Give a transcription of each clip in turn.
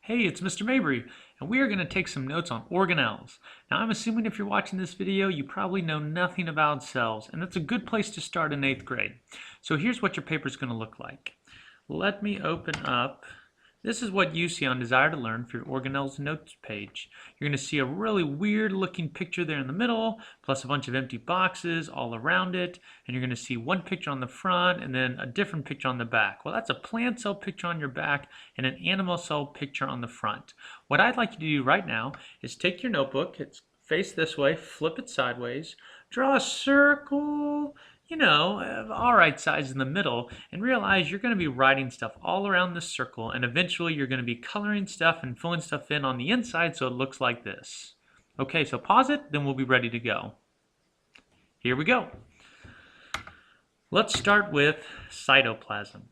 Hey, it's Mr. Mabrey, and we are going to take some notes on organelles. Now, I'm assuming if you're watching this video, you probably know nothing about cells, and that's a good place to start in 8th grade. So here's what your paper is going to look like. Let me open up. This is what you see on Desire to Learn for your Organelles Notes page. You're going to see a really weird looking picture there in the middle, plus a bunch of empty boxes all around it, and you're going to see one picture on the front and then a different picture on the back. Well, that's a plant cell picture on your back and an animal cell picture on the front. What I'd like you to do right now is take your notebook, it's faced this way, flip it sideways, draw a circle, all right size in the middle, and realize you're going to be writing stuff all around this circle, and eventually you're going to be coloring stuff and filling stuff in on the inside so it looks like this. Okay, so pause it, then we'll be ready to go. Here we go. Let's start with cytoplasm.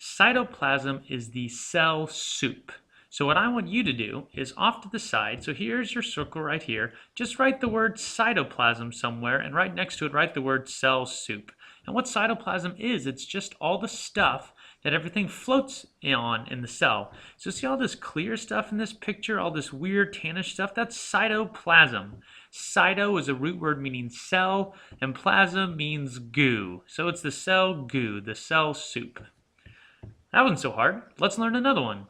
Cytoplasm is the cell soup. So what I want you to do is off to the side, so here's your circle right here, just write the word cytoplasm somewhere, and right next to it write the word cell soup. And what cytoplasm is, it's just all the stuff that everything floats on in the cell. So see all this clear stuff in this picture, all this weird tannish stuff, that's cytoplasm. Cyto is a root word meaning cell, and plasm means goo. So it's the cell goo, the cell soup. That wasn't so hard. Let's learn another one.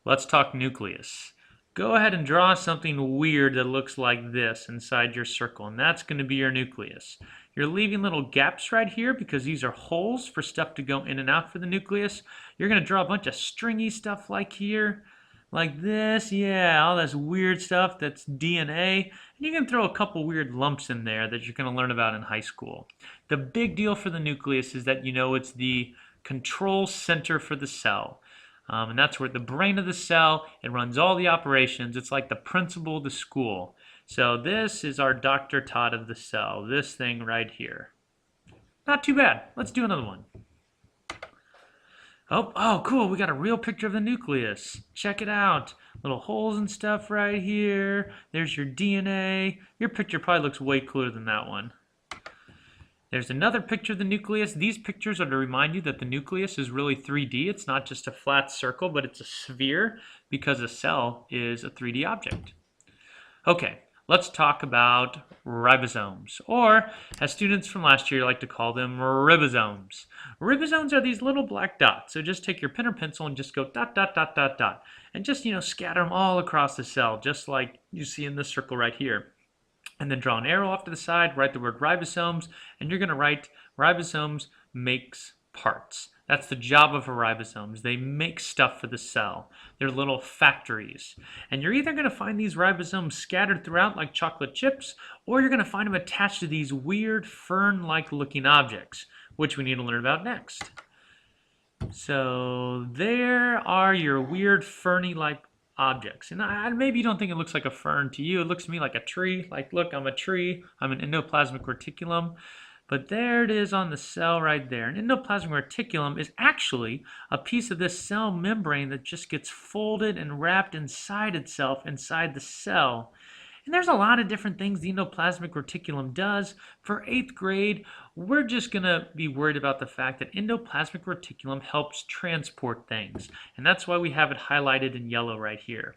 Let's talk nucleus. Go ahead and draw something weird that looks like this inside your circle, and that's going to be your nucleus. You're leaving little gaps right here because these are holes for stuff to go in and out for the nucleus. You're going to draw a bunch of stringy stuff like here, like this, yeah, all this weird stuff that's DNA. And you can throw a couple weird lumps in there that you're going to learn about in high school. The big deal for the nucleus is that it's the control center for the cell. And that's where the brain of the cell, it runs all the operations. It's like the principal of the school. So this is our Dr. Todd of the cell, this thing right here. Not too bad. Let's do another one. Oh, cool. We got a real picture of the nucleus. Check it out. Little holes and stuff right here. There's your DNA. Your picture probably looks way cooler than that one. There's another picture of the nucleus. These pictures are to remind you that the nucleus is really 3D. It's not just a flat circle, but it's a sphere because a cell is a 3D object. Okay, let's talk about ribosomes, or as students from last year like to call them, ribosomes. Ribosomes are these little black dots. So just take your pen or pencil and just go dot, dot, dot, dot, dot. And just, scatter them all across the cell, just like you see in this circle right here. And then draw an arrow off to the side, write the word ribosomes, and you're going to write ribosomes makes parts. That's the job of a ribosomes. They make stuff for the cell. They're little factories. And you're either going to find these ribosomes scattered throughout like chocolate chips, or you're going to find them attached to these weird fern-like looking objects, which we need to learn about next. So there are your weird ferny-like objects. And maybe you don't think it looks like a fern to you. It looks to me like a tree. Like, look, I'm a tree. I'm an endoplasmic reticulum. But there it is on the cell right there. An endoplasmic reticulum is actually a piece of this cell membrane that just gets folded and wrapped inside itself, inside the cell. And there's a lot of different things the endoplasmic reticulum does. For 8th grade, we're just going to be worried about the fact that endoplasmic reticulum helps transport things. And that's why we have it highlighted in yellow right here.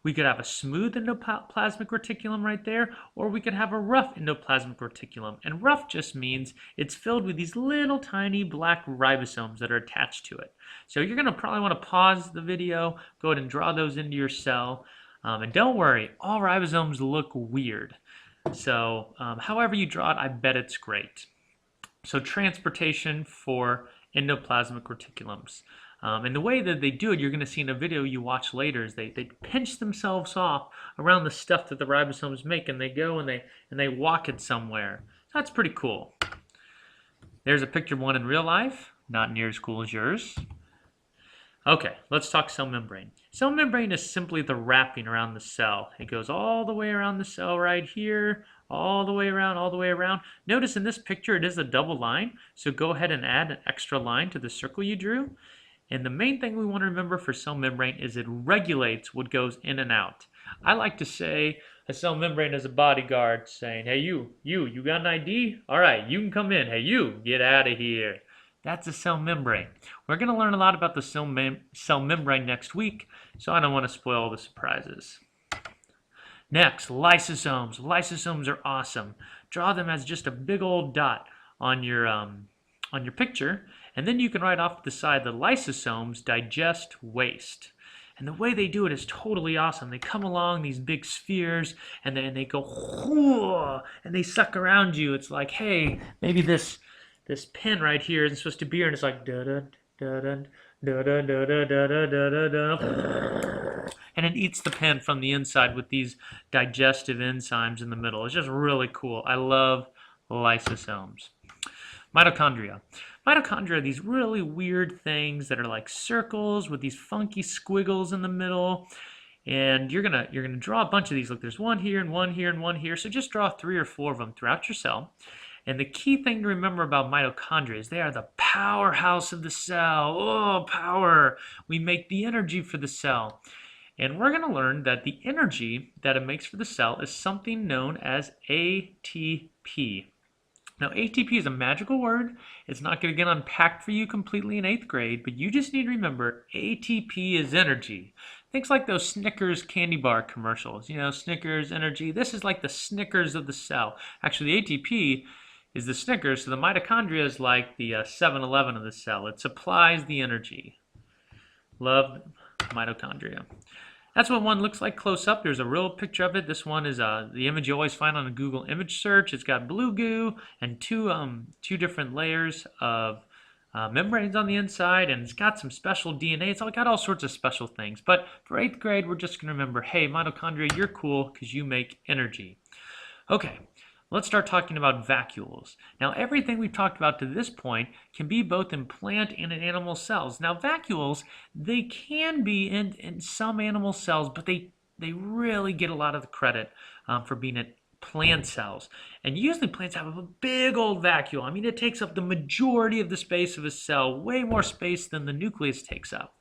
We could have a smooth endoplasmic reticulum right there, or we could have a rough endoplasmic reticulum. And rough just means it's filled with these little tiny black ribosomes that are attached to it. So you're going to probably want to pause the video, go ahead and draw those into your cell. And don't worry, all ribosomes look weird. So however you draw it, I bet it's great. So transportation for endoplasmic reticulums. And the way that they do it, you're going to see in a video you watch later, is they pinch themselves off around the stuff that the ribosomes make, and they go and they walk it somewhere. That's pretty cool. There's a picture of one in real life, not near as cool as yours. Okay, let's talk cell membrane. Cell membrane is simply the wrapping around the cell. It goes all the way around the cell right here, all the way around, all the way around. Notice in this picture it is a double line, so go ahead and add an extra line to the circle you drew. And the main thing we want to remember for cell membrane is it regulates what goes in and out. I like to say a cell membrane is a bodyguard saying, hey you got an ID? All right, you can come in. Hey you, get out of here. That's the cell membrane. We're going to learn a lot about the cell membrane next week, so I don't want to spoil all the surprises. Next, lysosomes. Lysosomes are awesome. Draw them as just a big old dot on your picture, and then you can write off to the side the lysosomes digest waste. And the way they do it is totally awesome. They come along these big spheres, and then they go, whoo, and they suck around you. It's like, hey, maybe this pen right here isn't supposed to be here, and it's like da da da da da da da da da da da da, and it eats the pen from the inside with these digestive enzymes in the middle. It's just really cool. I love lysosomes. Mitochondria. Mitochondria are these really weird things that are like circles with these funky squiggles in the middle. And you're gonna draw a bunch of these. Look, there's one here and one here and one here. So just draw 3 or 4 of them throughout your cell. And the key thing to remember about mitochondria is they are the powerhouse of the cell. Oh, power! We make the energy for the cell. And we're going to learn that the energy that it makes for the cell is something known as ATP. Now, ATP is a magical word. It's not going to get unpacked for you completely in 8th grade, but you just need to remember ATP is energy. Things like those Snickers candy bar commercials. You know, Snickers, energy. This is like the Snickers of the cell. Actually, the ATP is the Snickers, so the mitochondria is like the 7-Eleven of the cell. It supplies the energy. Love mitochondria. That's what one looks like close up. There's a real picture of it. This one is the image you always find on a Google image search. It's got blue goo and two different layers of membranes on the inside, and it's got some special DNA. It's got all sorts of special things. But for 8th grade, we're just going to remember, hey, mitochondria, you're cool because you make energy. Okay. Let's start talking about vacuoles. Now, everything we've talked about to this point can be both in plant and in animal cells. Now, vacuoles, they can be in some animal cells, but they really get a lot of the credit for being in plant cells. And usually plants have a big old vacuole. I mean, it takes up the majority of the space of a cell, way more space than the nucleus takes up.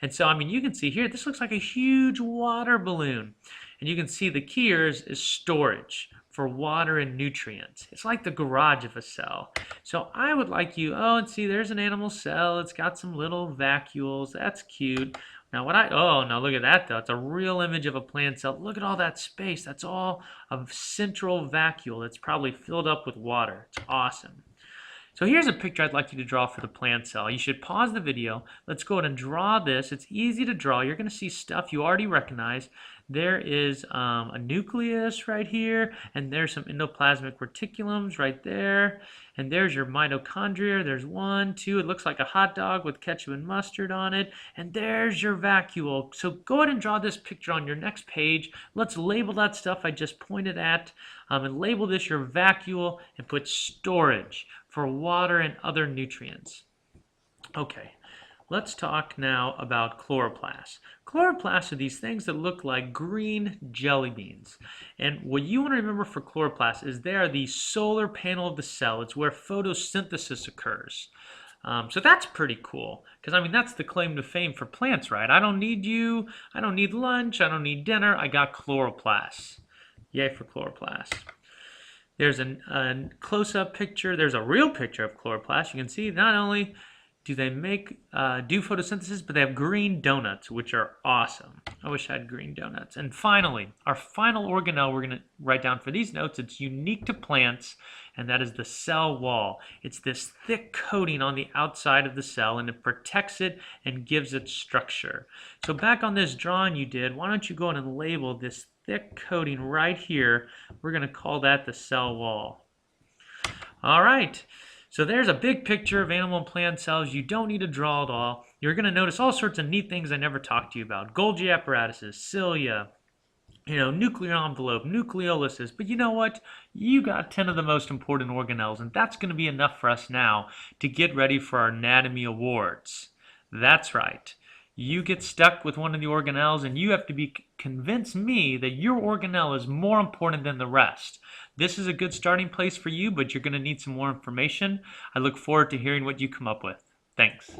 And so, I mean, you can see here, this looks like a huge water balloon. And you can see the key here is storage for water and nutrients. It's like the garage of a cell. So I would like you, and see, there's an animal cell. It's got some little vacuoles. That's cute. Now now look at that though. It's a real image of a plant cell. Look at all that space. That's all a central vacuole that's probably filled up with water. It's awesome. So here's a picture I'd like you to draw for the plant cell. You should pause the video. Let's go ahead and draw this. It's easy to draw. You're going to see stuff you already recognize. There is a nucleus right here, and there's some endoplasmic reticulums right there. And there's your mitochondria. There's 1, 2. It looks like a hot dog with ketchup and mustard on it. And there's your vacuole. So go ahead and draw this picture on your next page. Let's label that stuff I just pointed at, and label this your vacuole and put storage for water and other nutrients. Okay. Let's talk now about chloroplasts. Chloroplasts are these things that look like green jelly beans. And what you want to remember for chloroplasts is they are the solar panel of the cell. It's where photosynthesis occurs. So that's pretty cool, because I mean that's the claim to fame for plants, right? I don't need you, I don't need lunch, I don't need dinner, I got chloroplasts. Yay for chloroplasts. There's a close-up picture, there's a real picture of chloroplasts. You can see not only do they do photosynthesis, but they have green donuts, which are awesome. I wish I had green donuts. And finally, our final organelle we're going to write down for these notes, it's unique to plants, and that is the cell wall. It's this thick coating on the outside of the cell, and it protects it and gives it structure. So back on this drawing you did, why don't you go ahead and label this thick coating right here. We're going to call that the cell wall. All right. So there's a big picture of animal and plant cells. You don't need to draw it all. You're going to notice all sorts of neat things I never talked to you about. Golgi apparatuses, cilia, nuclear envelope, nucleolysis. But you know what? You got 10 of the most important organelles, and that's going to be enough for us now to get ready for our anatomy awards. That's right. You get stuck with one of the organelles, and you have to convince me that your organelle is more important than the rest. This is a good starting place for you, but you're going to need some more information. I look forward to hearing what you come up with. Thanks.